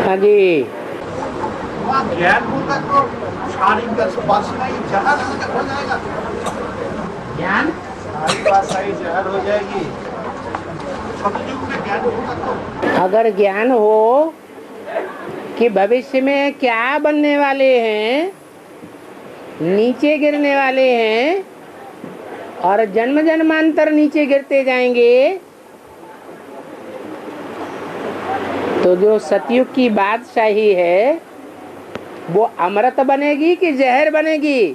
हाँ जी। ज्ञान होगा तो सारी वासनाएं जहर हो जाएगा। ज्ञान सारी वासनाएं जहर हो जाएगी। सतयुग में ज्ञान होगा तो अगर ज्ञान हो कि भविष्य में क्या बनने वाले हैं, नीचे गिरने वाले हैं और जन्म जन्मांतर नीचे गिरते जाएंगे, तो जो सतयुग की बादशाही है वो अमृत बनेगी कि जहर बनेगी?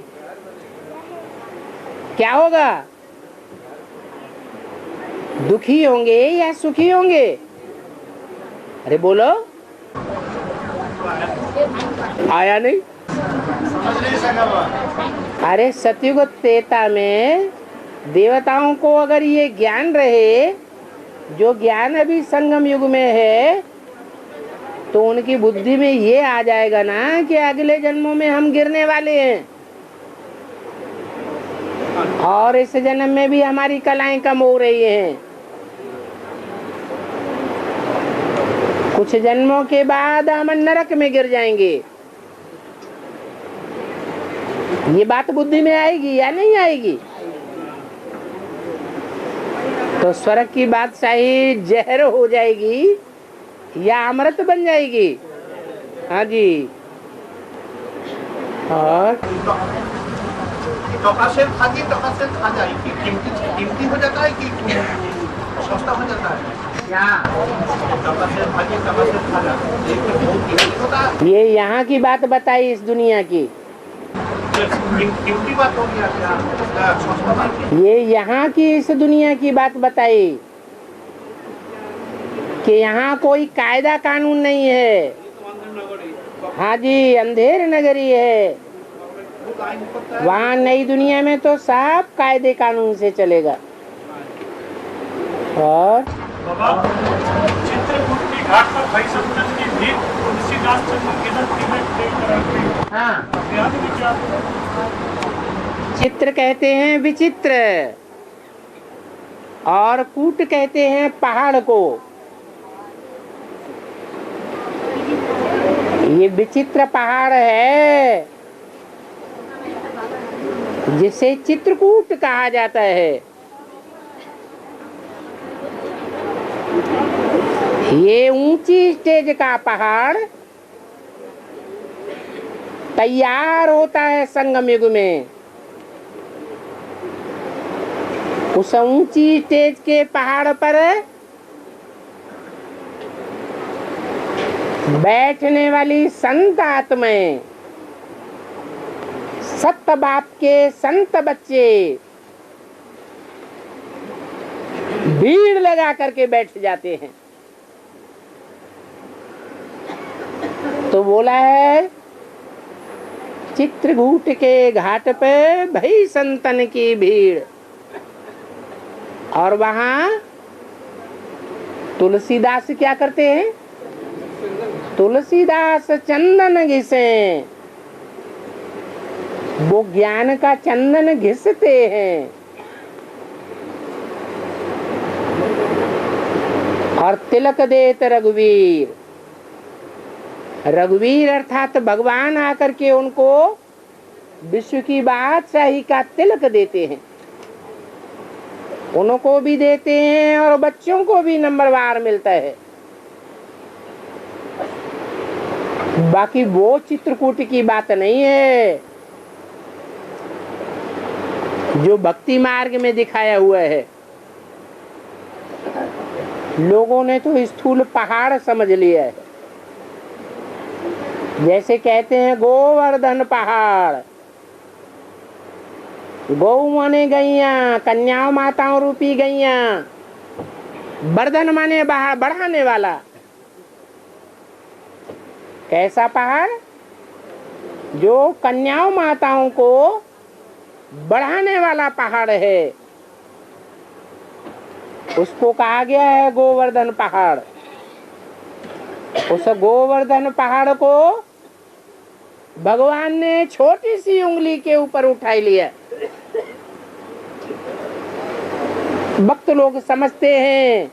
क्या होगा? दुखी होंगे या सुखी होंगे? अरे बोलो। आया नहीं? समझ नहीं सका। अरे सतयुग त्रेता में देवताओं को अगर ये ज्ञान रहे जो ज्ञान अभी संगम युग में है, तो उनकी बुद्धि में ये आ जाएगा ना कि अगले जन्मों में हम गिरने वाले हैं और इस जन्म में भी हमारी कलाएं कम हो रही हैं। कुछ जन्मों के बाद हम नरक में गिर जाएंगे। ये बात बुद्धि में आएगी या नहीं आएगी? तो स्वर्ग की बादशाही जहर हो जाएगी या अमृत बन जाएगी? हाँ जी। और टका से खा जाएगी। कीमती हो जाता है कि सस्ता हो जाता है क्या? टका से खा जाता है, बहुत कीमती होता है। ये यहाँ की बात बताई, इस दुनिया की। कीमती बात हो गया क्या? सस्ता बात। ये यहाँ की इस दुनिया की बात बताई कि यहाँ कोई कायदा कानून नहीं है। हाँ जी, अंधेर नगरी है। वहाँ नई दुनिया में तो सब कायदे कानून से चलेगा। और चित्रकूट की घाट पर भाई सप्तन की भीड़ तुलसीदास हाँ। चित्र कहते हैं विचित्र और कूट कहते हैं पहाड़ को। ये विचित्र पहाड़ है जिसे चित्रकूट कहा जाता है। ये ऊंची स्टेज का पहाड़ तैयार होता है संगम युग में। उस ऊंची स्टेज के पहाड़ पर बैठने वाली संत आत्माएं, सत बाप के संत बच्चे भीड़ लगा करके बैठ जाते हैं। तो बोला है चित्रकूट के घाट पे भई संतन की भीड़। और वहां तुलसीदास क्या करते हैं? तुलसीदास चंदन घिसे। वो ज्ञान का चंदन घिसते हैं और तिलक देत रघुवीर। रघुवीर अर्थात भगवान आकर के उनको विश्व की बादशाही का तिलक देते हैं। उनको भी देते हैं और बच्चों को भी नंबरवार मिलता है। बाकी वो चित्रकूट की बात नहीं है जो भक्ति मार्ग में दिखाया हुआ है। लोगों ने तो स्थूल पहाड़ समझ लिया है। जैसे कहते हैं गोवर्धन पहाड़, गौ माने गैया, कन्याओं माताओं रूपी गैया, वर्धन माने बढ़ाने वाला। कैसा पहाड़? जो कन्याओं माताओं को बढ़ाने वाला पहाड़ है, उसको कहा गया है गोवर्धन पहाड़। उस गोवर्धन पहाड़ को भगवान ने छोटी सी उंगली के ऊपर उठा लिया। भक्त लोग समझते हैं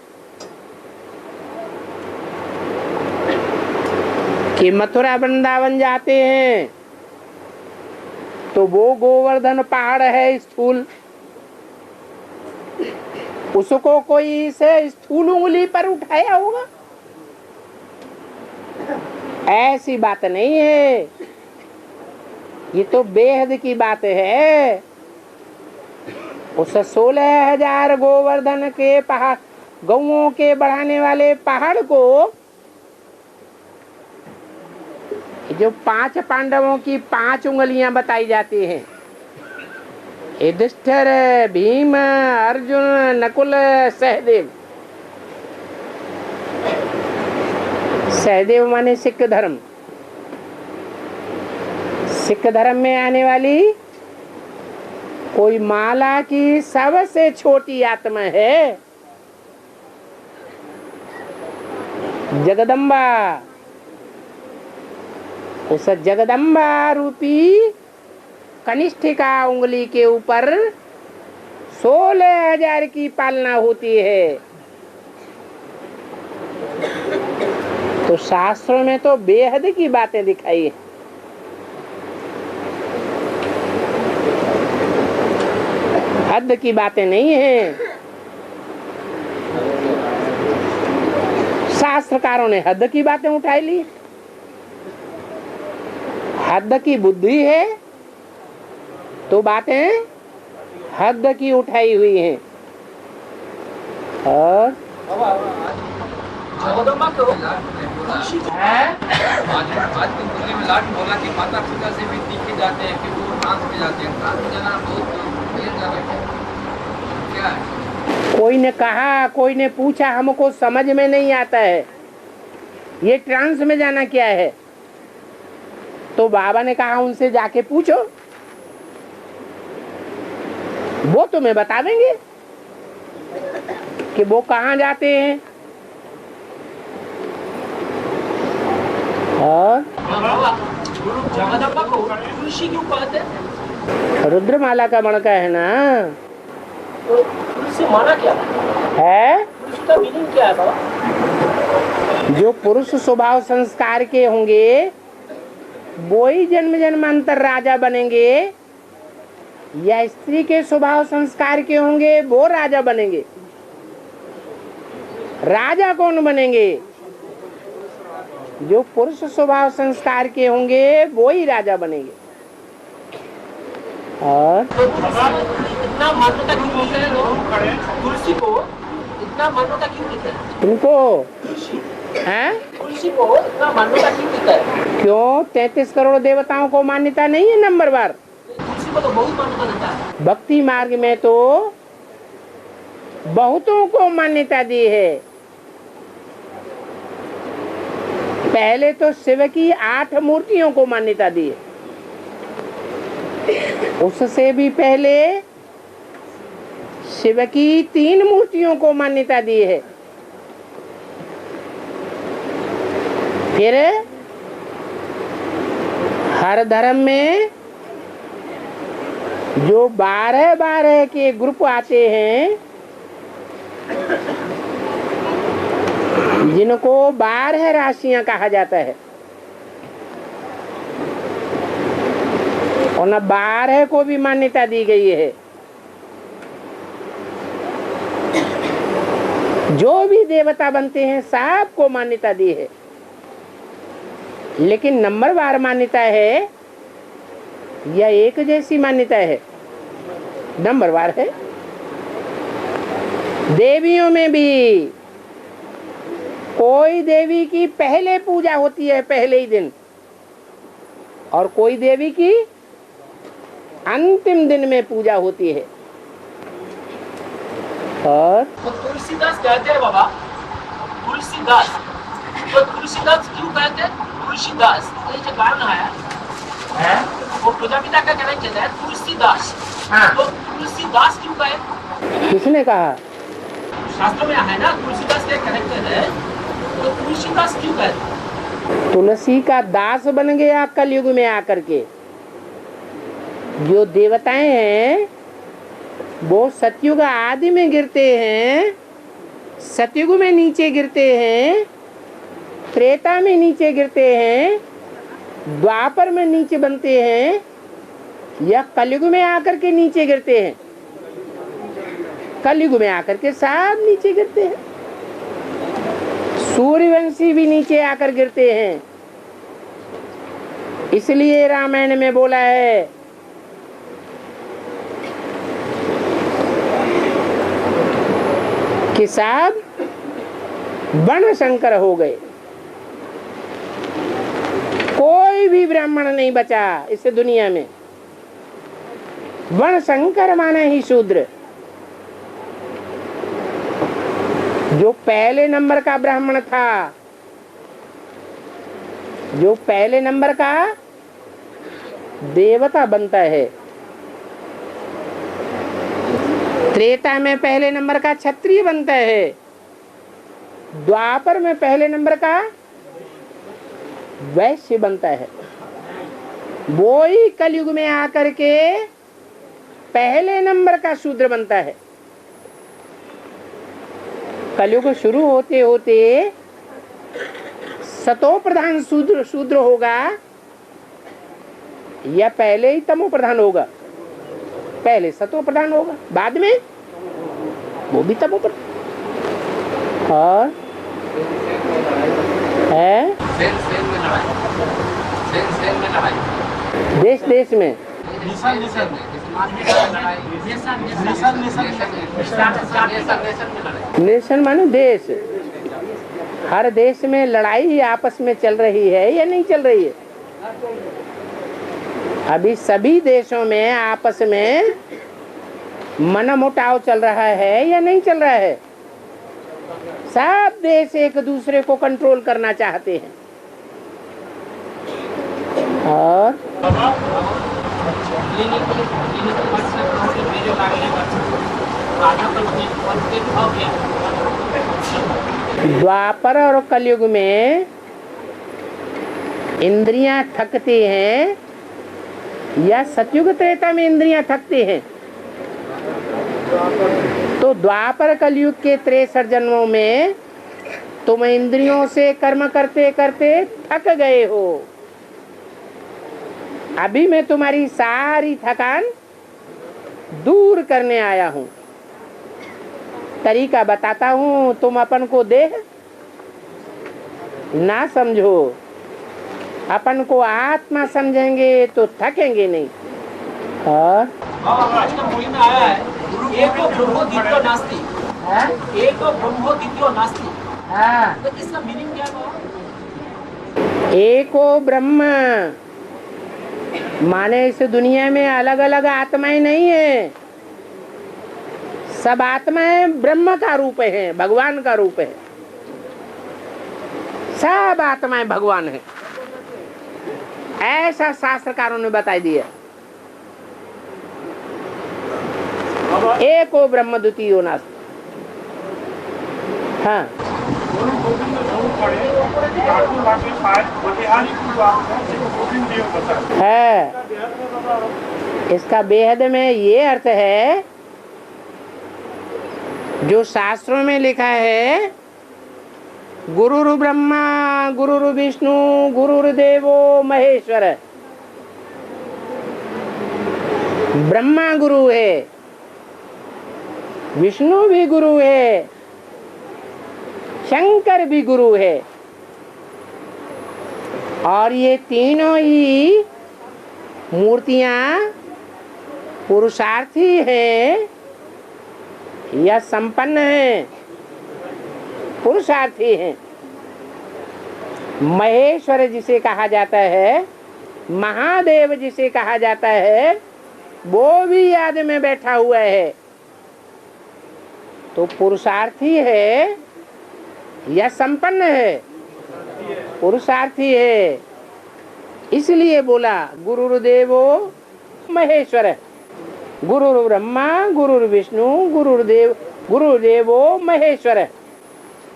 कि मथुरा वृंदावन जाते हैं तो वो गोवर्धन पहाड़ है स्थूल, उसको कोई से स्थूल उंगली पर उठाया होगा? ऐसी बात नहीं है, ये तो बेहद की बात है। उस 16,000 गोवर्धन के पहाड़, गौओं के बढ़ाने वाले पहाड़ को जो 5 पांडवों की 5 उंगलियां बताई जाती हैं, युधिष्ठिर, भीम, अर्जुन, नकुल, सहदेव। सहदेव माने सिख धर्म। सिख धर्म में आने वाली कोई माला की सबसे छोटी आत्मा है जगदम्बा। उस जगदम्बा रूपी कनिष्ठिका उंगली के ऊपर 16,000 की पालना होती है। तो शास्त्रों में तो बेहद की बातें दिखाई है। हद की बातें नहीं है। शास्त्रकारों ने हद की बातें उठाई ली। हद की बुद्धि है तो बातें हद की उठाई हुई हैं। और आज की दुनिया में लाट बोला कि माता पिता से भी दिखे जाते हैं कि वो ट्रांस में जाते हैं। ट्रांस में जाना बहुत क्या है? कोई ने कहा, कोई ने पूछा, हमको समझ में नहीं आता है ये ट्रांस में जाना क्या है। तो बाबा ने कहा उनसे जाके पूछो, वो तुम्हें बता देंगे कि वो कहाँ जाते हैं। और जगदम्बा को तुलसी क्यों कहते हैं? रुद्रमाला का मणका है ना। तो तुलसी माना क्या है? तुलसी का मीनिंग क्या है बाबा? जो पुरुष स्वभाव संस्कार के होंगे वो ही जन्म जन्मांतर राजा बनेंगे, या स्त्री के स्वभाव संस्कार के होंगे वो राजा बनेंगे। राजा कौन बनेंगे? जो पुरुष स्वभाव संस्कार के होंगे वो ही राजा बनेंगे। और इतना मान्यता क्यों बोलते हैं लोग? तुलसी को इतना मान्यता क्यों देते हैं? तुमको हैं? तुलसी को इतना मान्यता क्यों देता है? क्यों? 33 करोड़ देवताओं को मान्यता नहीं है नंबरवार। तुलसी को तो बहुत मान्यता देता है। भक्ति मार्ग में तो बहुतों को मान्यता दी है। पहले तो शिव की 8 मूर्तियों को मान्यता दी है। उससे भी पहले शिव की 3 मूर्तियों को मान्यता दी है। फिर हर धर्म में जो 12 के ग्रुप आते हैं, जिनको 12 राशियां कहा जाता है, और न 12 को भी मान्यता दी गई है। जो भी देवता बनते हैं सबको मान्यता दी है, लेकिन नंबरवार मान्यता है या एक जैसी मान्यता है? नंबरवार है। देवियों में भी कोई देवी की पहले पूजा होती है पहले ही दिन, और कोई देवी की अंतिम दिन में पूजा होती है। और तो तुलसीदास कहते हैं बाबा, तुलसीदास, तो तुलसीदास क्यों कहते हैं? तुलसीदास ये जो गाना है वो प्रजापिता का कहना चाहता है तुलसीदास। हाँ। तो तुलसीदास क्यों कहे? किसने कहा? शास्त्रों में है ना तुलसीदास का कैरेक्टर है, तो तुलसीदास क्यों कहते? तुलसी का दास बन गया कलयुग में आकर के। जो देवताएं हैं वो सतयुग आदि में गिरते हैं, सतयुग में नीचे गिरते हैं, त्रेता में नीचे गिरते हैं, द्वापर में नीचे बनते हैं, या कलयुग में आकर के नीचे गिरते हैं? कलयुग में आकर के सब नीचे गिरते हैं। सूर्यवंशी भी नीचे आकर गिरते हैं। इसलिए रामायण में बोला है कि सब वर्ण शंकर हो गए, कोई भी ब्राह्मण नहीं बचा इस दुनिया में। वर्ण शंकर माने ही शूद्र। जो पहले नंबर का ब्राह्मण था, जो पहले नंबर का देवता बनता है, त्रेता में पहले नंबर का क्षत्रिय बनता है, द्वापर में पहले नंबर का वैश्य बनता है, वो ही कलयुग में आकर के पहले नंबर का शूद्र बनता है। कलयुग शुरू होते होते सतो प्रधान शूद्र होगा या पहले ही तमो प्रधान होगा? पहले सतो प्रधान होगा, बाद में वो भी तमो प्रधान। और है देश देश में, नेशन माने देश। हर देश में लड़ाई आपस में चल रही है या नहीं चल रही है? अभी सभी देशों में आपस में मनमुटाव चल रहा है या नहीं चल रहा है? सब देश एक दूसरे को कंट्रोल करना चाहते हैं। और द्वापर और कलयुग में इंद्रियां थकती हैं या सतयुग त्रेता में इंद्रियां थकती हैं? तो द्वापर कलयुग के 63 जन्मों में तुम इंद्रियों से कर्म करते करते थक गए हो। अभी मैं तुम्हारी सारी थकान दूर करने आया हूँ। तरीका बताता हूँ, तुम अपन को देह ना समझो, अपन को आत्मा समझेंगे तो थकेंगे नहीं। और आज का मूवी में आया है एको ब्रह्मो द्वितीयो नास्ति, एको ब्रह्मो द्वितीयो नास्ति। तो इसका मीनिंग क्या है? एको ब्रह्म माने इस दुनिया में अलग अलग आत्माएं नहीं है, सब आत्माएं ब्रह्म का रूप है, भगवान का रूप है। सब आत्माएं भगवान है, ऐसा शास्त्रकारों ने बता दिया। एको ब्रह्म द्वितीयो नास्ति। हाँ, है। इसका बेहद में ये अर्थ है जो शास्त्रों में लिखा है, गुरुरु ब्रह्मा गुरुरु विष्णु गुरुर्देवो महेश्वर। ब्रह्मा गुरु है, विष्णु भी गुरु है, शंकर भी गुरु है, और ये तीनों ही मूर्तियां पुरुषार्थी हैं या संपन्न हैं? पुरुषार्थी हैं। महेश्वर जिसे कहा जाता है, महादेव जिसे कहा जाता है, वो भी याद में बैठा हुआ है। तो पुरुषार्थी है या संपन्न है? पुरुषार्थी है। इसलिए बोला गुरुर्देवो महेश्वर, गुरुर् ब्रह्मा गुरुर्विष्णु गुरुर्देवो महेश्वर।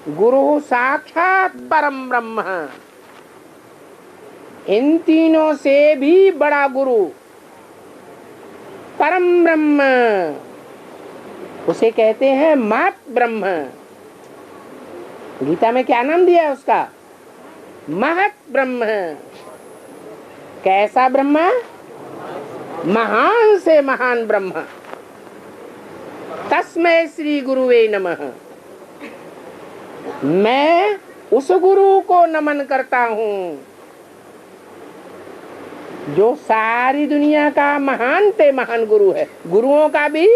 गुरु साक्षात परम ब्रह्म। इन तीनों से भी बड़ा गुरु परम ब्रह्म, उसे कहते हैं मात ब्रह्म। गीता में क्या नाम दिया है उसका? महत ब्रह्म। कैसा ब्रह्म? महान से महान ब्रह्म। तस्मै श्री गुरुवे नमः। मैं उस गुरु को नमन करता हूँ जो सारी दुनिया का महान से महान गुरु है। गुरुओं का भी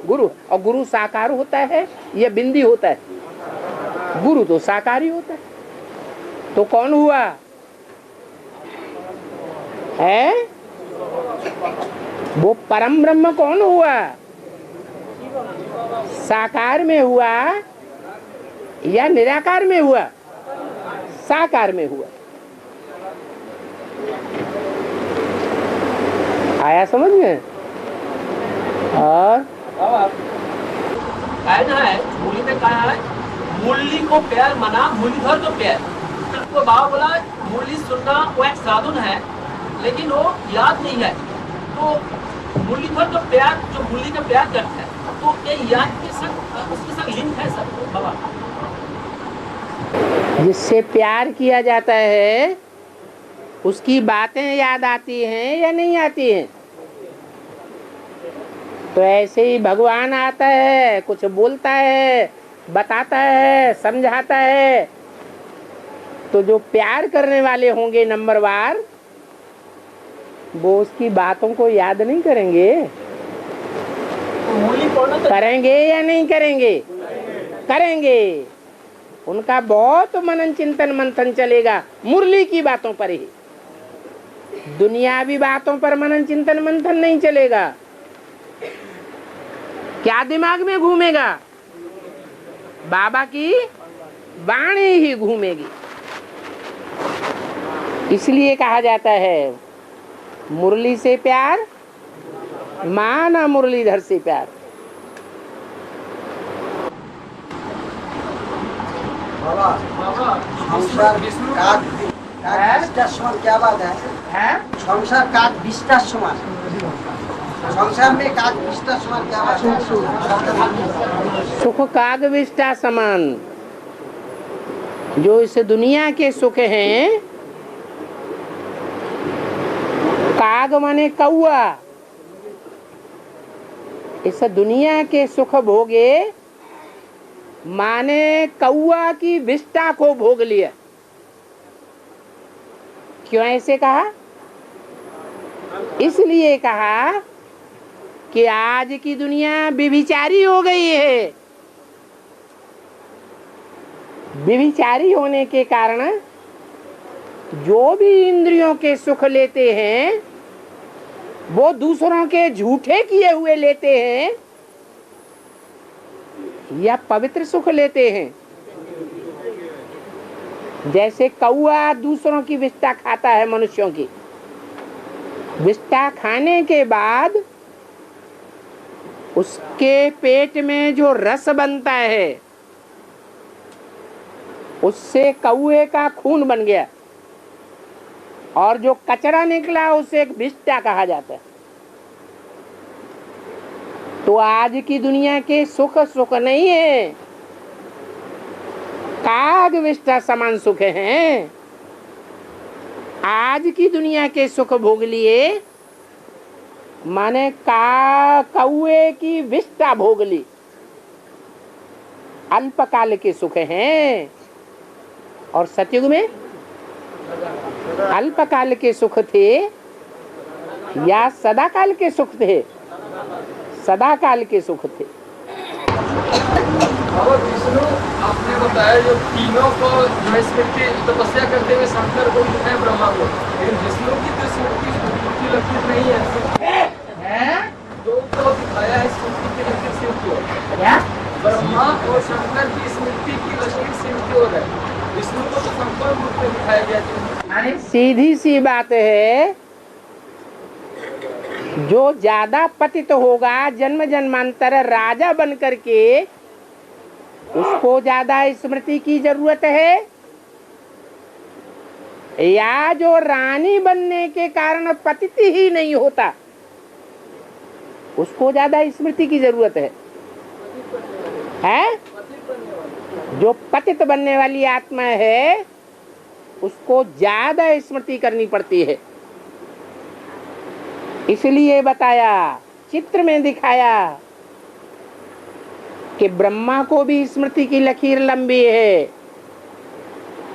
गुरु, और गुरु साकार होता है या बिंदी होता है? गुरु तो साकार ही होता है। तो कौन हुआ है? वो परम ब्रह्म कौन हुआ? साकार में हुआ या निराकार में हुआ? साकार में हुआ। आया समझ में? और कहना है मूली में कहा है मूली को प्यार मना मुरलीधर को प्यार। तो बाबा बोला मूली सुनना वो एक साधन है लेकिन वो याद नहीं है। तो मुरलीधर को प्यार जो मूली का प्यार करता है तो ये याद के संग उसके संग लिंक है सर बाबा। जिससे प्यार किया जाता है उसकी बातें याद आती हैं या नहीं आती हैं? तो ऐसे ही भगवान आता है, कुछ बोलता है, बताता है, समझाता है, तो जो प्यार करने वाले होंगे नंबरवार वो उसकी बातों को याद नहीं करेंगे। करेंगे या नहीं करेंगे? करेंगे। उनका बहुत मनन चिंतन मंथन चलेगा मुरली की बातों पर ही। दुनियावी बातों पर मनन चिंतन मंथन नहीं चलेगा। क्या दिमाग में घूमेगा? बाबा की वाणी ही घूमेगी। इसलिए कहा जाता है मुरली से प्यार माना मुरलीधर से प्यार। संसार काक समान क्या बात है? संसार काक बिस्टा समान। संसार में काक बिस्टा समान क्या बात है? सुख काग विष्टा समान। जो इस दुनिया के सुख हैं, काग माने कौआ, इस दुनिया के सुख भोगे माने कौआ की विष्टा को भोग लिया। क्यों ऐसे कहा? इसलिए कहा कि आज की दुनिया व्यभिचारी हो गई है। व्यभिचारी होने के कारण जो भी इंद्रियों के सुख लेते हैं वो दूसरों के झूठे किए हुए लेते हैं या पवित्र सुख लेते हैं। जैसे कौआ दूसरों की विष्टा खाता है, मनुष्यों की विष्टा खाने के बाद उसके पेट में जो रस बनता है उससे कौए का खून बन गया और जो कचरा निकला उसे एक विष्टा कहा जाता है। तो आज की दुनिया के सुख सुख नहीं है, काग विष्टा समान सुख हैं। आज की दुनिया के सुख भोग लिए माने कौए की विष्टा भोग ली, अल्पकाल के सुख हैं। और सतयुग में अल्पकाल के सुख थे या सदाकाल के सुख थे? सदाकाल के सुख थे। और विष्णु आपने बताया जो तीनों को जो स्मृति तपस्या करते हुए शंकर को दिखाए ब्रह्मा को, लेकिन विष्णु की तो स्मृति की लकीर नहीं है। दो को दिखाया है स्मृति की लकीर सिर्फ की ब्रह्मा और शंकर की स्मृति की लकीर सिर्फ की ओर है। विष्णु को तो संपूर्ण रूप में दिखाया गया। सीधी सी बात है, जो ज्यादा पतित होगा जन्म जन्मांतर राजा बन करके उसको ज्यादा स्मृति की जरूरत है, या जो रानी बनने के कारण पतित ही नहीं होता उसको ज्यादा स्मृति की जरूरत है? जो पतित बनने वाली आत्मा है उसको ज्यादा स्मृति करनी पड़ती है। इसलिए बताया, चित्र में दिखाया कि ब्रह्मा को भी स्मृति की लकीर लंबी है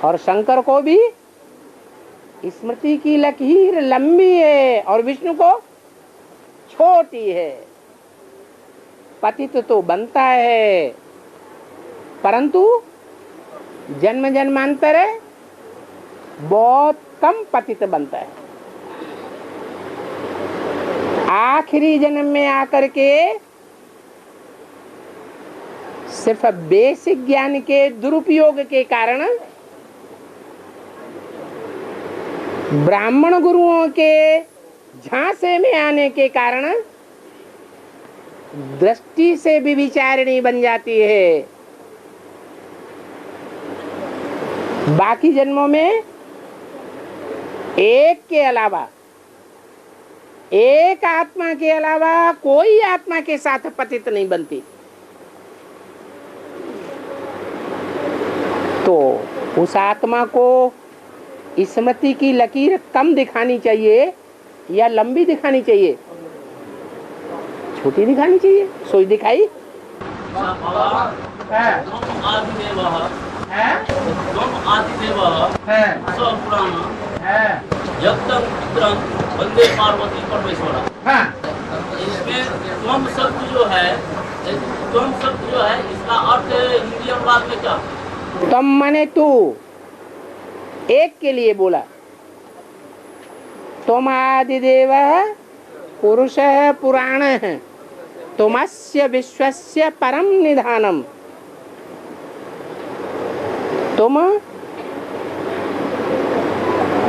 और शंकर को भी स्मृति की लकीर लंबी है और विष्णु को छोटी है। पतित तो बनता है, परंतु जन्म जन्मांतर बहुत कम पतित बनता है। आखिरी जन्म में आकर के सिर्फ बेसिक ज्ञान के दुरुपयोग के कारण, ब्राह्मण गुरुओं के झांसे में आने के कारण दृष्टि से भी विचारणी बन जाती है। बाकी जन्मों में एक के अलावा, एक आत्मा के अलावा कोई आत्मा के साथ पतित नहीं बनती। तो उस आत्मा को स्मृति की लकीर कम दिखानी चाहिए या लंबी दिखानी चाहिए? छोटी दिखानी चाहिए। सोच दिखाई वंदे पार्वती परमेश्वरा। इसमें त्वम शब्द जो है, त्वम शब्द जो है, इसका अर्थ हिंदी अनुवाद में क्या? तम माने तू, एक के लिए बोला। तुम आदिदेव पुरुष पुराण, तुमस्य विश्वस्य परम निधानम। तुम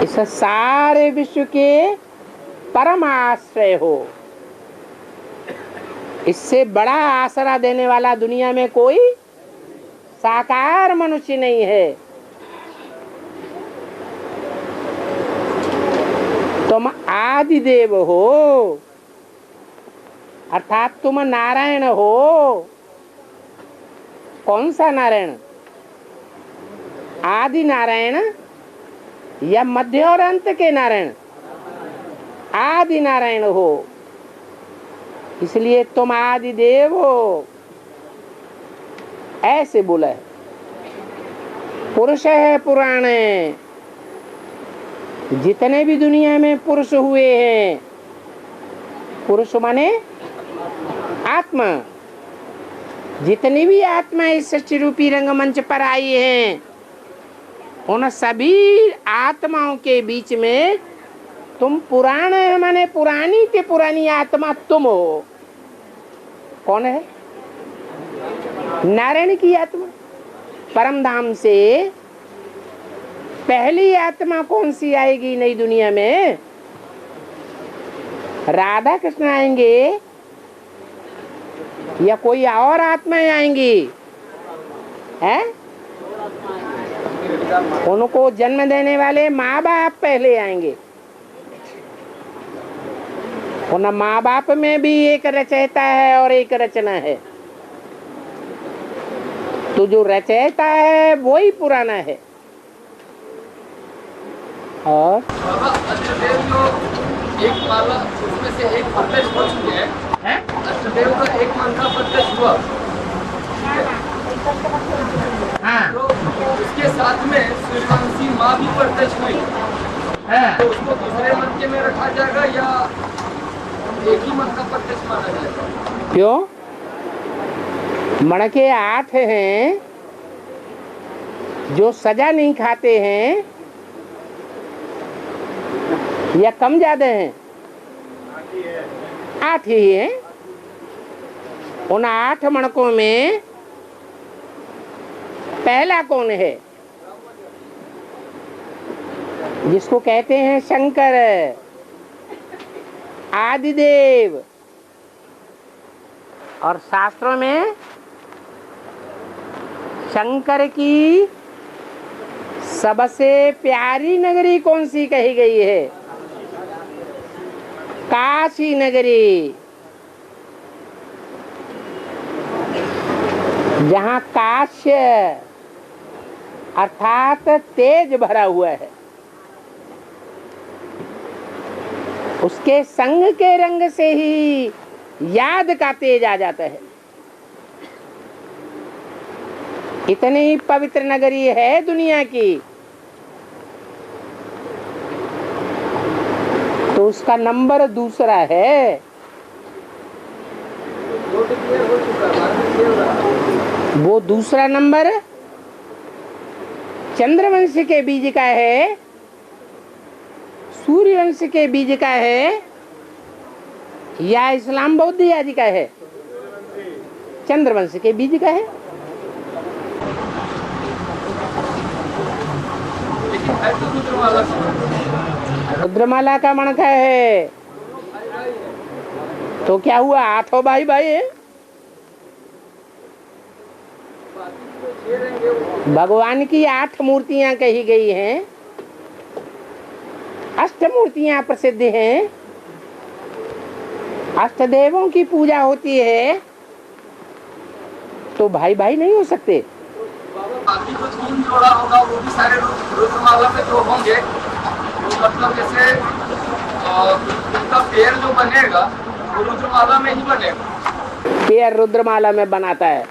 इस सारे विश्व के परम आश्रय हो। इससे बड़ा आसरा देने वाला दुनिया में कोई साकार मनुष्य नहीं है। तुम आदिदेव हो, अर्थात तुम नारायण हो। कौन सा नारायण? आदि नारायण या मध्य और अंत के नारायण? आदि नारायण हो। इसलिए तुम आदिदेव हो, ऐसे बोला है। पुरुष है पुराण, जितने भी दुनिया में पुरुष हुए हैं, पुरुष माने आत्मा, जितनी भी आत्मा इस सृष्टि रूपी रंगमंच पर आई हैं, उन सभी आत्माओं के बीच में तुम पुराण है, माने पुरानी के पुरानी आत्मा तुम हो। कौन है? नारायण की आत्मा। परम धाम से पहली आत्मा कौन सी आएगी नई दुनिया में? राधा कृष्ण आएंगे या कोई और आत्माएं आएंगी? हैं? उनको जन्म देने वाले माँ बाप पहले आएंगे। उन माँ बाप में भी एक रचयिता है और एक रचना है। तो जो रचयिता है वही पुराना है। और अष्टदेव जो एक माला, उसमें से एक प्रत्यक्ष हो चुके हैं। अष्टदेव का एक मंत्र प्रत्यक्ष हुआ। हाँ। तो उसके साथ में सूर्यवंशी माँ भी प्रत्यक्ष हुई। तो उसको दूसरे मंत्र में रखा जाएगा या एक ही मंत्र का प्रत्यक्ष माना जाएगा? क्यों? मणके 8 हैं जो सजा नहीं खाते हैं या कम ज्यादा हैं? 8 ही हैं। उन 8 मणकों में पहला कौन है? जिसको कहते हैं शंकर, आदिदेव। और शास्त्रों में शंकर की सबसे प्यारी नगरी कौन सी कही गई है? काशी नगरी। जहाँ काश्य अर्थात तेज भरा हुआ है। उसके संग के रंग से ही याद का तेज आ जाता है। इतनी पवित्र नगरी है दुनिया की, तो उसका नंबर दूसरा है। वो दूसरा नंबर चंद्रवंश के बीज का है, सूर्यवंश के बीज का है, या इस्लाम बौद्ध आदि का है? चंद्रवंश के बीज का है। रुद्रमाला का मणका है, तो क्या हुआ? आठों भाई भाई है। भगवान की 8 मूर्तियां कही गई हैं, अष्टमूर्तियां प्रसिद्ध हैं, अष्टदेवों की पूजा होती है, तो भाई भाई नहीं हो सकते। बाकी जो 3 जोड़ा होगा वो भी सारे रुद्रमाला में जो होंगे, तो मतलब जैसे उनका पेड़ जो बनेगा वो रुद्रमाला में ही बनेगा। पेड़ रुद्रमाला में बनाता है।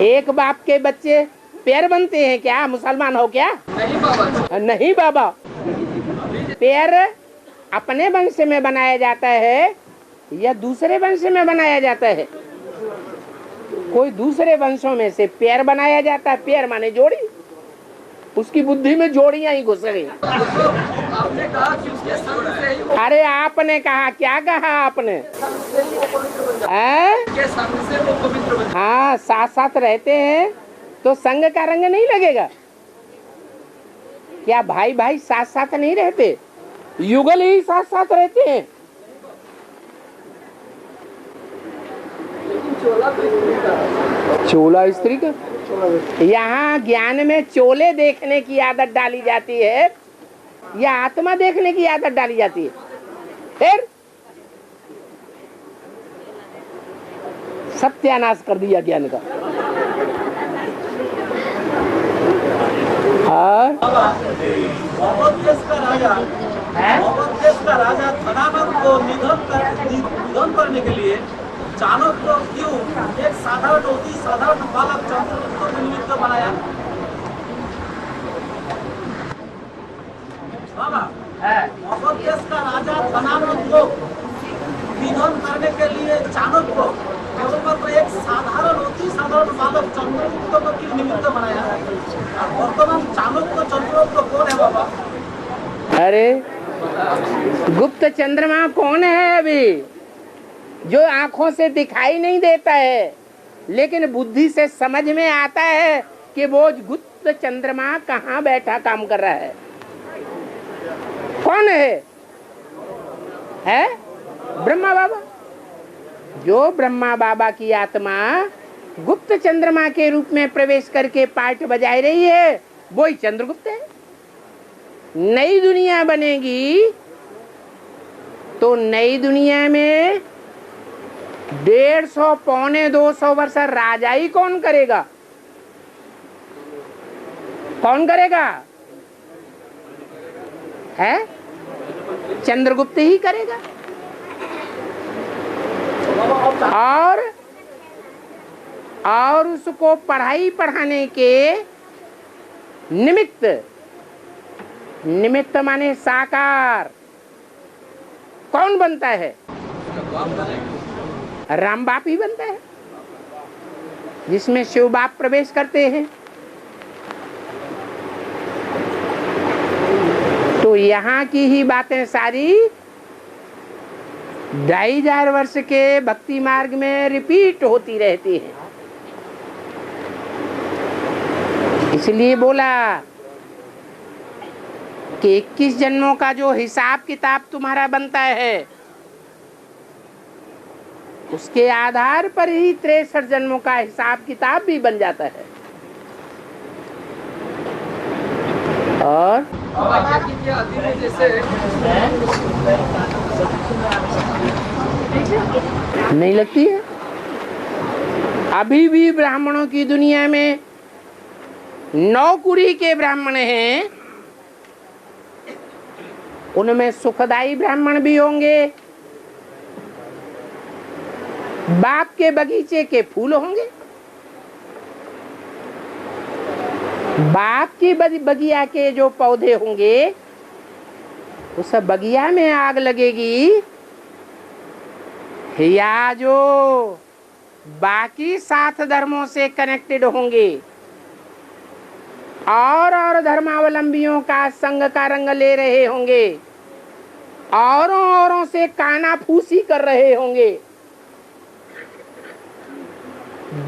एक बाप के बच्चे पैर बनते हैं क्या? मुसलमान हो क्या? नहीं बाबा, नहीं बाबा। पैर अपने वंश में बनाया जाता है या दूसरे वंश में बनाया जाता है? कोई दूसरे वंशों में से पैर बनाया जाता है। पैर माने जोड़ी, उसकी बुद्धि में जोड़ियां ही घुस गई। आपने कहा कि उसके संग से ही वो अरे आपने कहा, क्या कहा आपने? के संग से वो पवित्र बने। हाँ, साथ साथ रहते हैं तो संग का रंग नहीं लगेगा क्या? भाई भाई साथ साथ नहीं रहते, युगल ही साथ साथ रहते हैं। चोला स्त्री का, यहाँ ज्ञान में चोले देखने की आदत डाली जाती है या आत्मा देखने की आदत डाली जाती है? फिर सत्यानाश कर दिया ज्ञान का। और देश का राजा धनानंद को निधन करने के लिए चाणक्य को क्यों एक साधारण अति साधारण बालक चंद्रगुप्त को निमित्त बनाया? मगध देश का राजा धनानंद को निधन करने के लिए चाणक्य को केवल मात्र एक साधारण अति साधारण बालक चंद्रगुप्त को क्यों निमित्त बनाया? वर्तमान चाणक्य चंद्रगुप्त कौन है बाबा? अरे गुप्त चंद्रमा कौन है अभी? जो आंखों से दिखाई नहीं देता है लेकिन बुद्धि से समझ में आता है कि वो गुप्त चंद्रमा कहाँ बैठा काम कर रहा है। कौन है? ब्रह्मा बाबा। जो ब्रह्मा बाबा की आत्मा गुप्त चंद्रमा के रूप में प्रवेश करके पाठ बजाई रही है, वो ही चंद्रगुप्त है। नई दुनिया बनेगी तो नई दुनिया में 150 पौने 200 वर्ष राजाई कौन करेगा? कौन करेगा? है चंद्रगुप्त ही करेगा। और उसको पढ़ाई पढ़ाने के निमित्त माने साकार कौन बनता है? राम बाप ही बनता है, जिसमें शिव बाप प्रवेश करते हैं। तो यहाँ की ही बातें सारी 2500 वर्ष के भक्ति मार्ग में रिपीट होती रहती हैं। इसलिए बोला कि 21 जन्मों का जो हिसाब किताब तुम्हारा बनता है उसके आधार पर ही 63 जन्मों का हिसाब किताब भी बन जाता है। और जैसे नहीं लगती है? अभी भी ब्राह्मणों की दुनिया में नौकुरी के ब्राह्मण हैं, उनमें सुखदायी ब्राह्मण भी होंगे, बाप के बगीचे के फूल होंगे। बाप की बगिया के जो पौधे होंगे, उस बगिया में आग लगेगी, या जो बाकी 7 धर्मों से कनेक्टेड होंगे और धर्मावलंबियों का संग का रंग ले रहे होंगे, औरों से कानाफूसी कर रहे होंगे,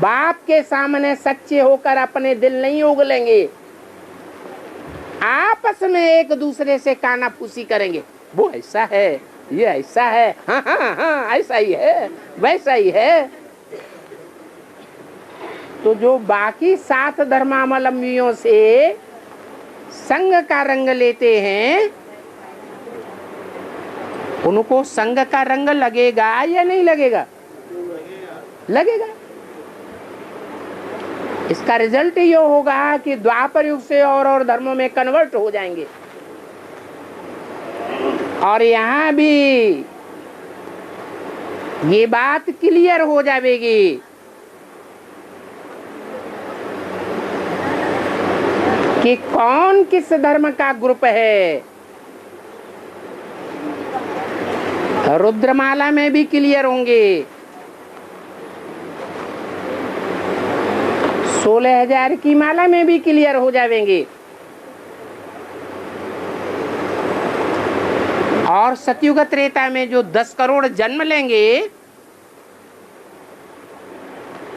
बाप के सामने सच्चे होकर अपने दिल नहीं उगलेंगे, आपस में एक दूसरे से कानाफूसी करेंगे, वो ऐसा है, ये ऐसा है, हाँ हाँ हाँ ऐसा ही है, वैसा ही है। तो जो बाकी 7 धर्मावलंबियों से संग का रंग लेते हैं, उनको संग का रंग लगेगा या नहीं लगेगा? लगेगा। इसका रिजल्ट ये होगा कि द्वापर युग से और धर्मों में कन्वर्ट हो जाएंगे। और यहाँ भी ये बात क्लियर हो जाएगी कि कौन किस धर्म का ग्रुप है। रुद्रमाला में भी क्लियर होंगे, 16,000 की माला में भी क्लियर हो जाएंगे, और सतयुग त्रेता में जो 10 करोड़ जन्म लेंगे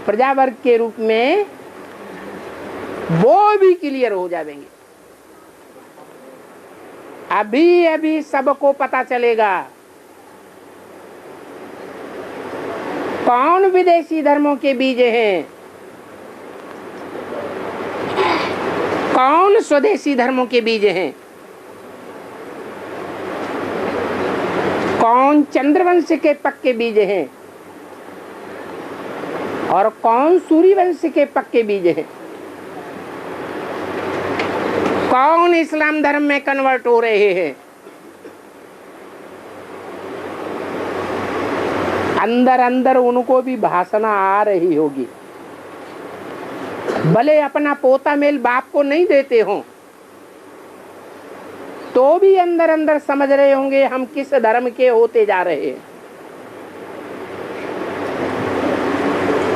प्रजावर्ग के रूप में, वो भी क्लियर हो जाएंगे। अभी अभी सबको पता चलेगा कौन विदेशी धर्मों के बीज हैं, कौन स्वदेशी धर्मों के बीज हैं, कौन चंद्रवंश के पक्के बीज हैं और कौन सूर्यवंश के पक्के बीज हैं, कौन इस्लाम धर्म में कन्वर्ट हो रहे हैं। अंदर अंदर उनको भी भाषणा आ रही होगी, भले अपना पोता मेल बाप को नहीं देते हो, तो भी अंदर अंदर समझ रहे होंगे हम किस धर्म के होते जा रहे हैं।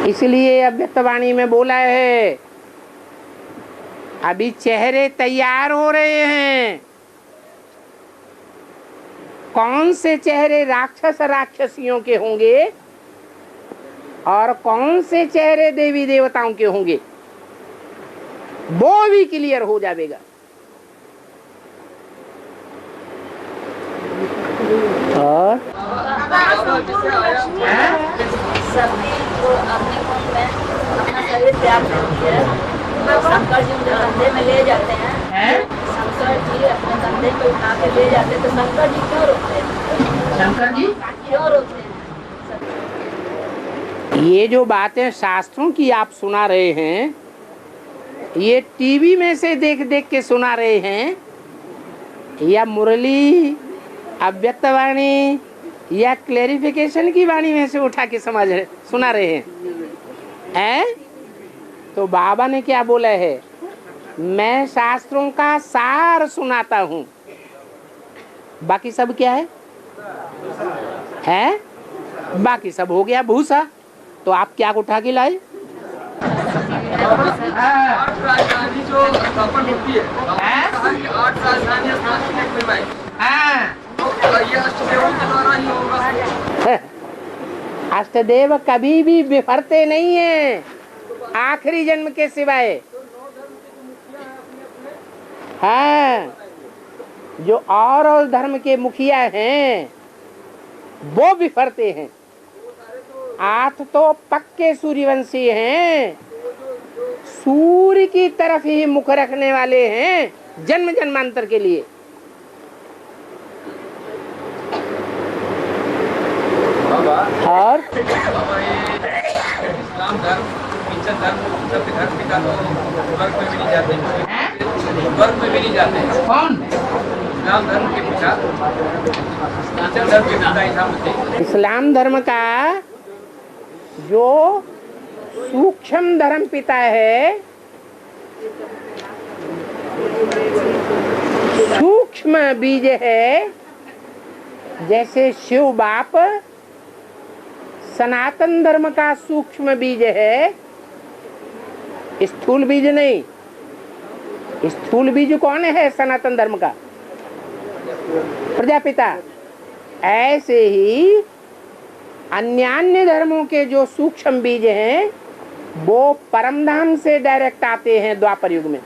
इसलिए अव्यक्तवाणी में बोला है, अभी चेहरे तैयार हो रहे हैं। कौन से चेहरे राक्षस राक्षसियों के होंगे और कौन से चेहरे देवी देवताओं के होंगे, वो भी क्लियर हो जाएगा। और सभी को अपने मन में अपना शरीर त्याग करती है, शंकर जी उनके कंधे में ले जाते हैं, शंकर जी अपने कंधे पे उठा के ले जाते हैं, तो शंकर जी क्यों रोकते हैं? शंकर जी क्यों रोकते हैं? ये जो बातें शास्त्रों की आप सुना रहे हैं, ये टीवी में से देख देख के सुना रहे हैं, या मुरली अव्यक्तवाणी या क्लेरिफिकेशन की वाणी में से उठा के सुना रहे हैं? तो बाबा ने क्या बोला है, मैं शास्त्रों का सार सुनाता हूँ, बाकी सब क्या है? बाकी सब हो गया भूसा। तो आप क्या उठा के लाए? 8 राजधानी जो स्थापन होती है, 8 राजधानियां स्थापित करवाई, तो ये अष्टदेवों के द्वारा ही होगा। अष्टदेव कभी भी बिफरते नहीं है आखिरी जन्म के सिवाय। हाँ, जो और धर्म के मुखिया हैं वो बिफरते हैं। 8 तो पक्के सूर्यवंशी हैं, सूर्य की तरफ ही मुख रखने वाले हैं जन्म जन्मांतर के लिए। बाबा, और इस्लाम धर्म पीछे धर्म पिता तो स्वर्ग में भी नहीं जाते, स्वर्ग में भी नहीं जाते। कौन? इस्लाम धर्म के पिता, धर्म के पिता ईसा मसीह। इस्लाम धर्म का जो सूक्ष्म धर्म पिता है, सूक्ष्म बीज है, जैसे शिव बाप सनातन धर्म का सूक्ष्म बीज है, स्थूल बीज नहीं। स्थूल बीज कौन है सनातन धर्म का? प्रजापिता। ऐसे ही अन्य धर्मों के जो सूक्ष्म बीज हैं वो परमधाम से डायरेक्ट आते हैं द्वापर युग में।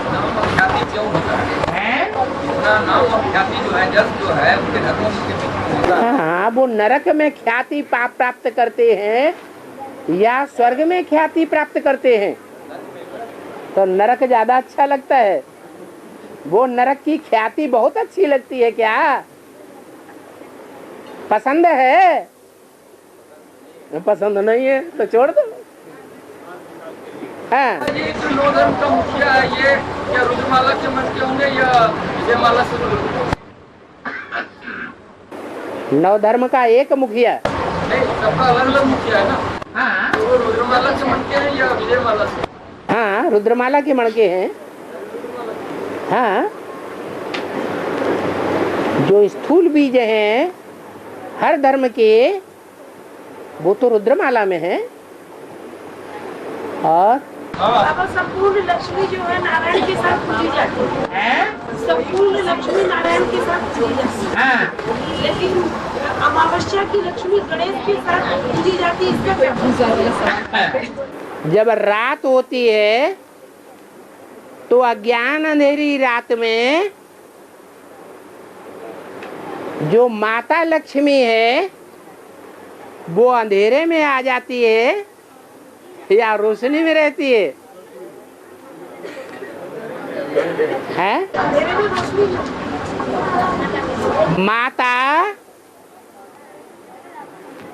नाम और ख्याति क्यों होता है? इतना नाम और ख्याति जो है, जस जो है, उनके धर्मों के पीछे होता है। हाँ, वो नरक में ख्याति प्राप्त करते हैं या स्वर्ग में ख्याति प्राप्त करते हैं? तो नरक ज्यादा अच्छा लगता है। वो नरक की ख्याति बहुत अच्छी लगती है क्या? पसंद है? पसंद नहीं है तो छोड़ दो। हाँ, ये जो नौ धर्म का मुखिया है, ये क्या रुद्रमाला के मन के होंगे या विजयमाला से? नौ धर्म का एक मुखिया नहीं, सबका अलग अलग मुखिया है ना। हाँ, वो रुद्रमाला के मन के हैं या विजयमाला से? हाँ, रुद्रमाला के मणके हैं। हाँ, जो स्थूल बीज हैं हर धर्म के, वो तो रुद्रमाला में है। और बाबा संपूर्ण लक्ष्मी जो है नारायण के साथ पूजी जाती है। संपूर्ण लक्ष्मी नारायण के साथ पूजी जाती है। हाँ, लेकिन अमावस्या की लक्ष्मी गणेश के साथ पूजी जाती है। इसका जब रात होती है तो अज्ञान अंधेरी रात में जो माता लक्ष्मी है वो अंधेरे में आ जाती है या रोशनी में रहती है? हैं? अंधेरे में रोशनी माता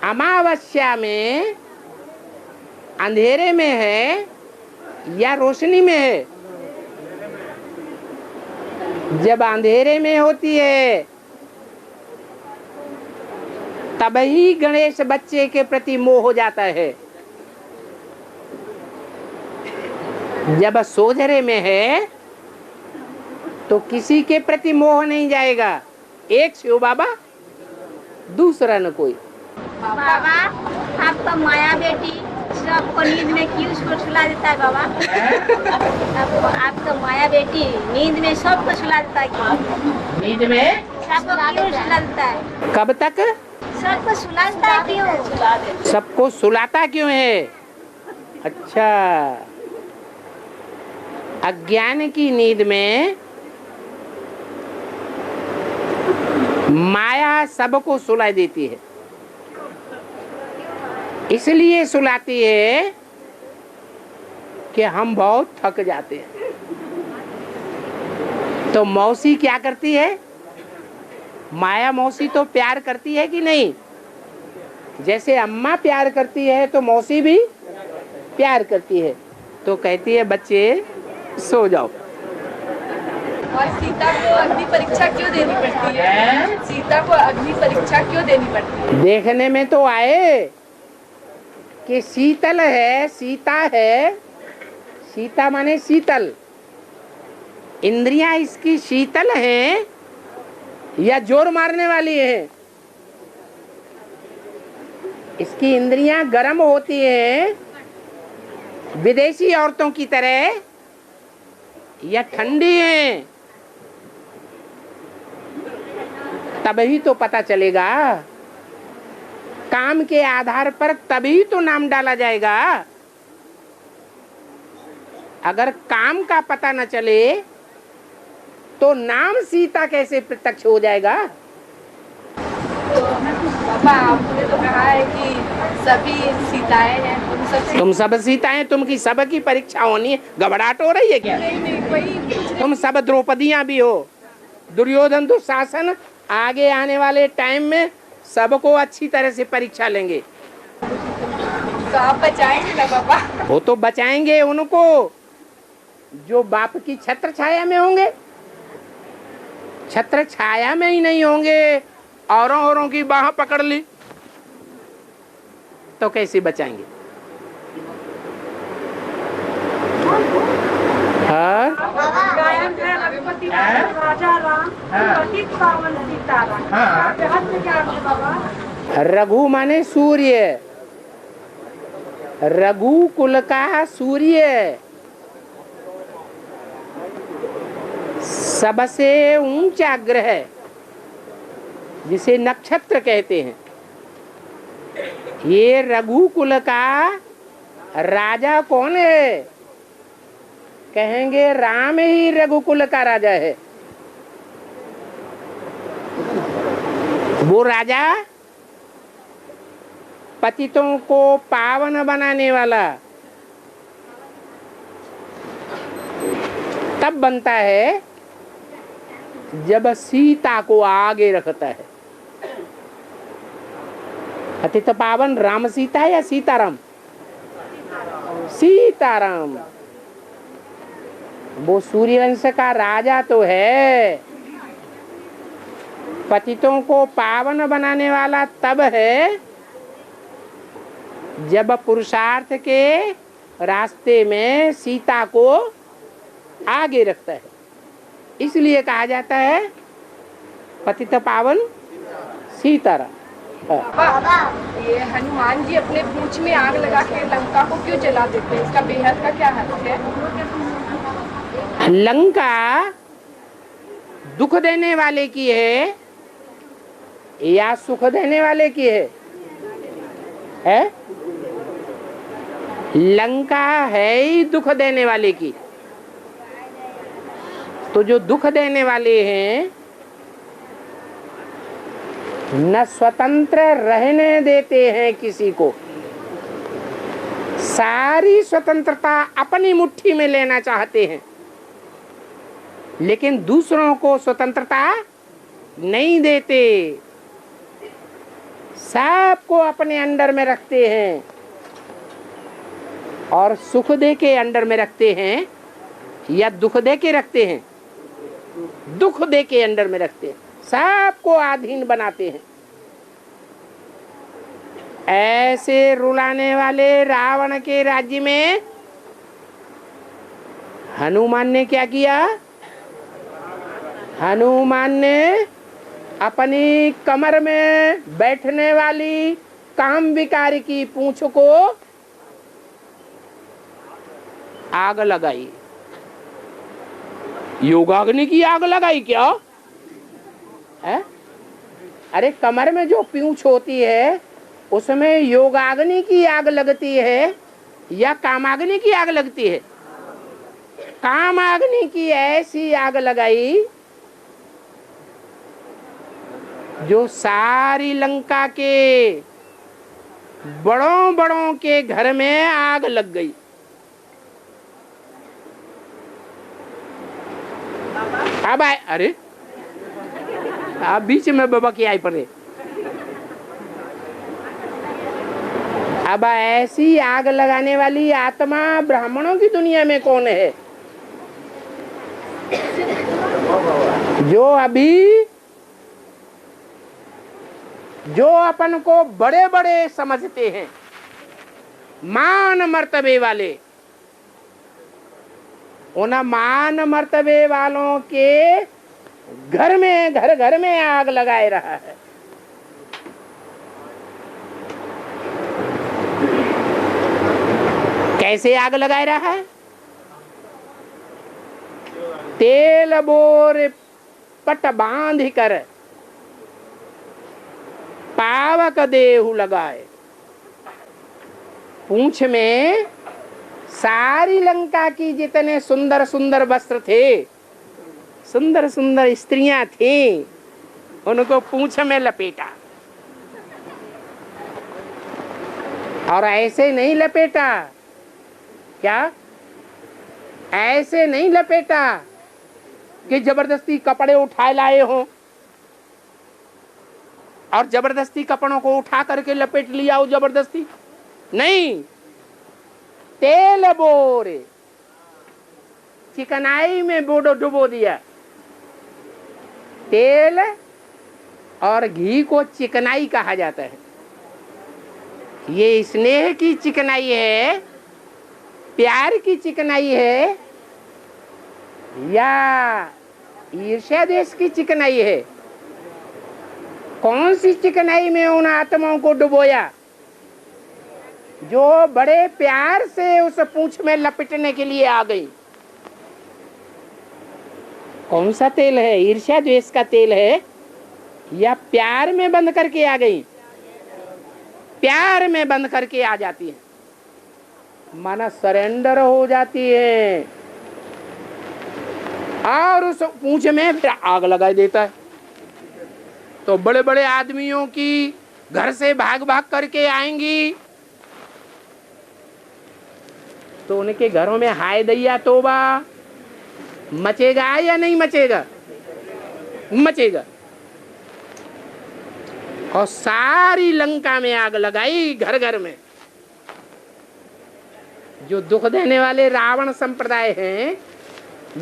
अमावस्या में अंधेरे में है या रोशनी में है? जब अंधेरे में होती है तब ही गणेश बच्चे के प्रति मोह हो जाता है। जब सोझरे में है तो किसी के प्रति मोह नहीं जाएगा। एक शिव बाबा, दूसरा न कोई। बाबा, आप तो माया बेटी सबको नींद में क्यों उसको सुला देता है बाबा? आप तो माया बेटी नींद में सबको सुला देता है। नींद में सबको क्यों सुला देता है? कब तक? सबको सुला देता है क्यों? सबको सुलाता क्यों है? अच्छा, अज्ञान की नींद में माया सबको सुला देती है, इसलिए सुलाती है कि हम बहुत थक जाते हैं। तो मौसी क्या करती है? माया मौसी तो प्यार करती है कि नहीं? जैसे अम्मा प्यार करती है तो मौसी भी प्यार करती है। तो कहती है बच्चे सो जाओ। और सीता को अग्नि परीक्षा क्यों देनी पड़ती है? सीता को अग्नि परीक्षा क्यों देनी पड़ती है? देखने में तो आए कि शीतल है, सीता है। सीता माने शीतल। इंद्रियां इसकी शीतल हैं या जोर मारने वाली हैं? इसकी इंद्रियां गर्म होती हैं विदेशी औरतों की तरह या ठंडी हैं? तभी तो पता चलेगा। काम के आधार पर तभी तो नाम डाला जाएगा। अगर काम का पता न चले तो नाम सीता कैसे प्रत्यक्ष हो जाएगा? तो पापा, आपने तो कहा है कि सभी सीताएं हैं। तुम सब सीताएं, तुमकी सब की परीक्षा होनी है। घबराहट हो रही है क्या? नहीं, वही तुम सब द्रौपदियां भी हो। दुर्योधन दुशासन आगे आने वाले टाइम में सबको अच्छी तरह से परीक्षा लेंगे। तो आप बचाएंगे ना बाबा? वो तो बचाएंगे उनको जो बाप की छत्र छाया में होंगे। छत्र छाया में ही नहीं होंगे, औरों की बाह पकड़ ली तो कैसे बचाएंगे? हाँ? गायन है रघुपति राजा राम, पतित पावन सीताराम। क्या है बाबा? रघु माने सूर्य, रघुकुल का सूर्य, सबसे ऊंचा ग्रह जिसे नक्षत्र कहते हैं। ये रघुकुल का राजा कौन है? कहेंगे राम ही रघुकुल का राजा है। वो राजा पतितों को पावन बनाने वाला तब बनता है जब सीता को आगे रखता है। पतित पावन राम सीता या सीताराम? सीताराम। वो सूर्यवंश का राजा तो है, पतितों को पावन बनाने वाला तब है जब पुरुषार्थ के रास्ते में सीता को आगे रखता है। इसलिए कहा जाता है पतित पावन सीताराम। बाबा, ये हनुमान जी अपने पूंछ में आग लगा के लंका को क्यों जला देते हैं? इसका बेहद का क्या अर्थ है? लंका दुख देने वाले की है या सुख देने वाले की है? लंका है ही दुख देने वाले की। तो जो दुख देने वाले हैं न स्वतंत्र रहने देते हैं किसी को, सारी स्वतंत्रता अपनी मुट्ठी में लेना चाहते हैं, लेकिन दूसरों को स्वतंत्रता नहीं देते, सबको अपने अंडर में रखते हैं और सुख दे के अंडर में रखते हैं या दुख दे के रखते हैं? दुख दे के अंडर में रखते हैं, सबको अधीन बनाते हैं। ऐसे रुलाने वाले रावण के राज्य में हनुमान ने क्या किया? हनुमान ने अपनी कमर में बैठने वाली काम विकारी की पूंछ को आग लगाई। योगाग्नि की आग लगाई क्या है? अरे कमर में जो पूंछ होती है उसमें योगाग्नि की आग लगती है या कामाग्नि की आग लगती है? कामाग्नि की ऐसी आग लगाई जो सारी लंका के बड़ों के घर में आग लग गई। अब आए, अरे आप बीच में बाबा की आई पड़े। अब ऐसी आग लगाने वाली आत्मा ब्राह्मणों की दुनिया में कौन है? जो अपन को बड़े बड़े समझते हैं, मान मर्तबे वाले, उन मान मर्तबे वालों के घर में आग लगाए रहा है। कैसे आग लगाए रहा है? तेल बोर पट बांध कर पावक देहु लगाए। पूंछ में सारी लंका की जितने सुंदर सुंदर वस्त्र थे, सुंदर सुंदर स्त्रियां थीं, उनको पूंछ में लपेटा। और ऐसे नहीं लपेटा, क्या ऐसे नहीं लपेटा कि जबरदस्ती कपड़े उठाए लाए हो और जबरदस्ती कपड़ों को उठा करके लपेट लिया हो जबरदस्ती। नहीं, तेल बोरे, चिकनाई में बोडो डुबो दिया। तेल और घी को चिकनाई कहा जाता है। ये स्नेह की चिकनाई है, प्यार की चिकनाई है, या ईर्ष्या द्वेष की चिकनाई है? कौन सी चिकनाई में उन आत्माओं को डुबोया जो बड़े प्यार से उस पूंछ में लपेटने के लिए आ गई? कौन सा तेल है? ईर्ष्या द्वेष का तेल है या प्यार में बंद करके आ गई? प्यार में बंद करके आ जाती है, माना सरेंडर हो जाती है और उस पूंछ में फिर आग लगा देता है। तो बड़े बड़े आदमियों की घर से भाग भाग करके आएंगी तो उनके घरों में हाय दैया तोबा मचेगा या नहीं मचेगा? मचेगा। और सारी लंका में आग लगाई, घर घर में। जो दुख देने वाले रावण संप्रदाय हैं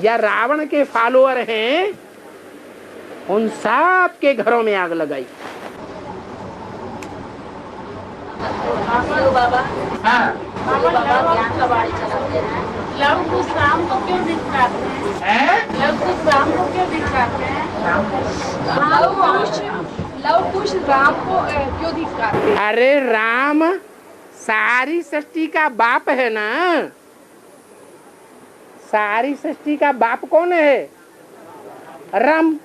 या रावण के फॉलोअर हैं, उन सब के घरों में आग लगाई। बाबा हाँ, बाबा ज्ञान का बाड़ी चलाते हैं। लव कुश राम को क्यों दिखाते हैं? लव कुश राम को क्यों दिखाते हैं? लव कुश राम को क्यों दिखाते हैं? अरे राम सारी सृष्टि का बाप है ना। सारी सृष्टि का बाप कौन है? राम।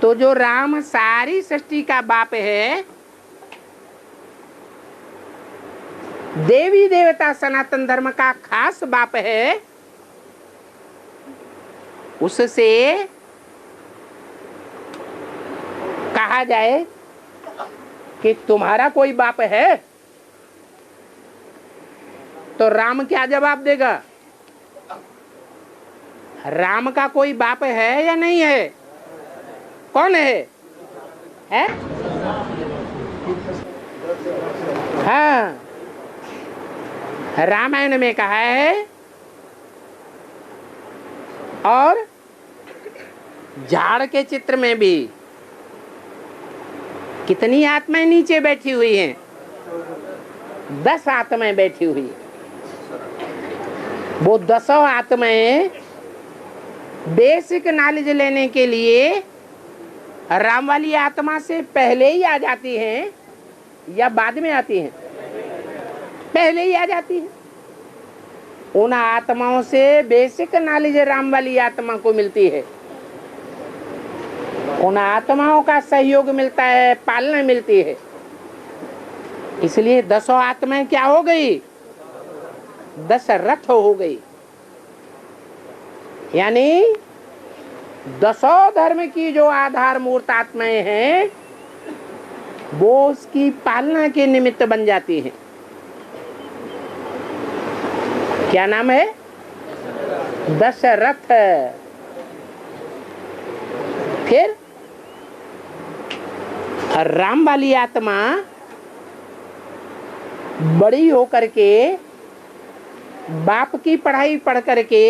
तो जो राम सारी सृष्टि का बाप है, देवी देवता सनातन धर्म का खास बाप है, उससे कहा जाए कि तुम्हारा कोई बाप है, तो राम क्या जवाब देगा? राम का कोई बाप है या नहीं है? कौन है? है? हाँ, रामायण में कहा है। और झाड़ के चित्र में भी कितनी आत्माएं नीचे बैठी हुई हैं? 10 आत्माएं बैठी हुई। वो 10 आत्माएं बेसिक नॉलेज लेने के लिए राम वाली आत्मा से पहले ही आ जाती हैं या बाद में आती हैं? पहले ही आ जाती है। उन आत्माओं से बेसिक नॉलेज राम वाली आत्मा को मिलती है। उन आत्माओं का सहयोग मिलता है, पालना मिलती है। इसलिए 10 आत्माएं क्या हो गई? 10 रथ हो गई। यानी 10 धर्म की जो आधार मूर्त आत्माएं हैं, वो उसकी पालना के निमित्त बन जाती हैं। क्या नाम है? 10 रथ। फिर राम वाली आत्मा बड़ी होकर के बाप की पढ़ाई पढ़ करके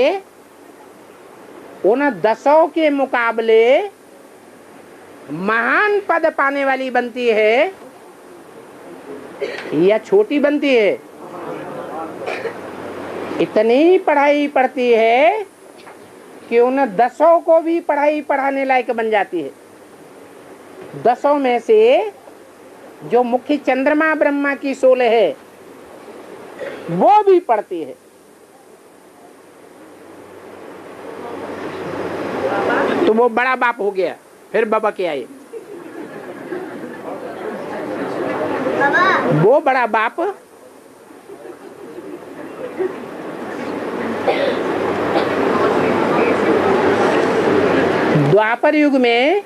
उन 10 के मुकाबले महान पद पाने वाली बनती है या छोटी बनती है? इतनी पढ़ाई पढ़ती है कि उन 10 को भी पढ़ाई पढ़ाने लायक बन जाती है। 10 में से जो मुख्य चंद्रमा ब्रह्मा की 16 है, वो भी पढ़ती है। तो वो बड़ा बाप हो गया। फिर बाबा क्या है? वो बड़ा बाप द्वापर युग में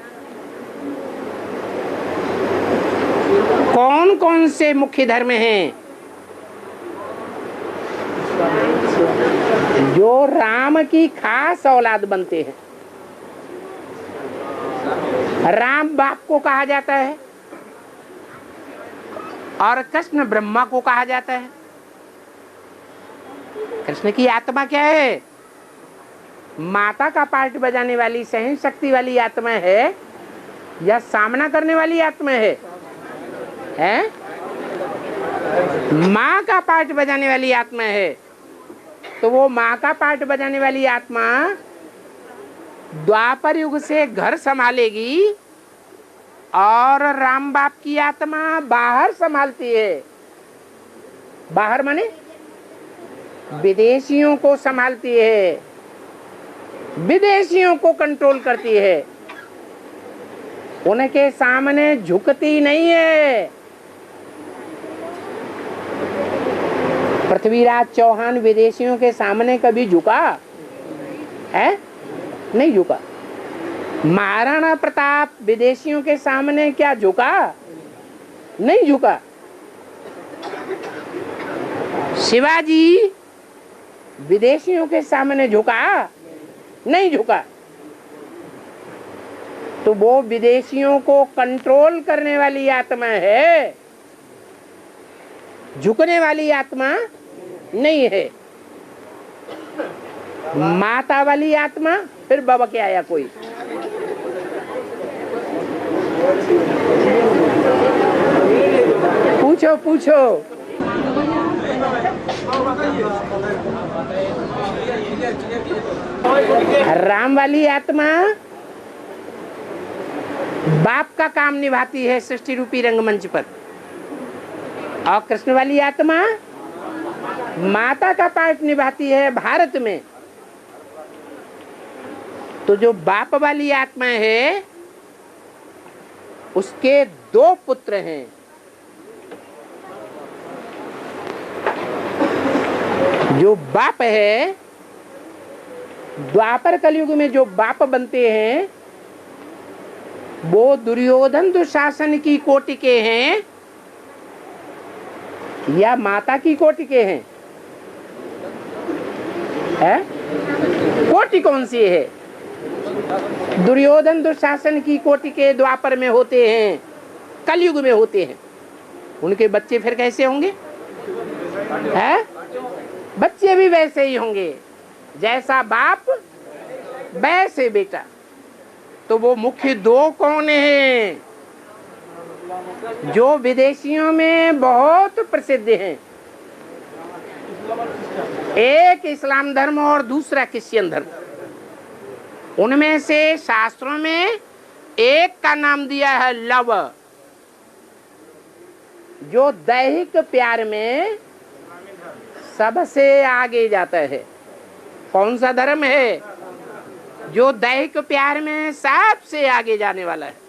कौन कौन से मुख्य धर्म हैं जो राम की खास औलाद बनते हैं? राम बाप को कहा जाता है। और कृष्ण ब्रह्मा को कहा जाता है। कृष्ण की आत्मा क्या है? माता का पार्ट बजाने वाली सहन शक्ति वाली आत्मा है या सामना करने वाली आत्मा है? माँ का पार्ट बजाने वाली आत्मा है। तो वो माँ का पार्ट बजाने वाली आत्मा द्वापर युग से घर संभालेगी और राम बाप की आत्मा बाहर संभालती है। बाहर माने विदेशियों को संभालती है, विदेशियों को कंट्रोल करती है, उनके सामने झुकती नहीं है। पृथ्वीराज चौहान विदेशियों के सामने कभी झुका है? नहीं झुका। महाराणा प्रताप विदेशियों के सामने क्या झुका? नहीं झुका। शिवाजी विदेशियों के सामने झुका? नहीं झुका। तो वो विदेशियों को कंट्रोल करने वाली आत्मा है, झुकने वाली आत्मा नहीं है। माता वाली आत्मा फिर बाबा के आया कोई। पूछो पूछो। राम वाली आत्मा बाप का काम निभाती है सृष्टि रूपी रंगमंच पर, और कृष्ण वाली आत्मा माता का पार्ट निभाती है भारत में। तो जो बाप वाली आत्मा है उसके दो पुत्र हैं। जो बाप है द्वापर कलयुग में जो बाप बनते हैं वो दुर्योधन दुशासन की कोटि के हैं या माता की कोटि के हैं? कोटि कौन सी है? दुर्योधन दुशासन की कोटि के द्वापर में होते हैं, कलयुग में होते हैं। उनके बच्चे फिर कैसे होंगे? बच्चे भी वैसे ही होंगे, जैसा बाप वैसे बेटा। तो वो मुख्य दो कौन हैं जो विदेशियों में बहुत प्रसिद्ध हैं? एक इस्लाम धर्म और दूसरा क्रिश्चियन धर्म। उनमें से शास्त्रों में एक का नाम दिया है लव, जो दैहिक प्यार में सबसे आगे जाता है। कौन सा धर्म है जो दैहिक प्यार में सबसे आगे जाने वाला है?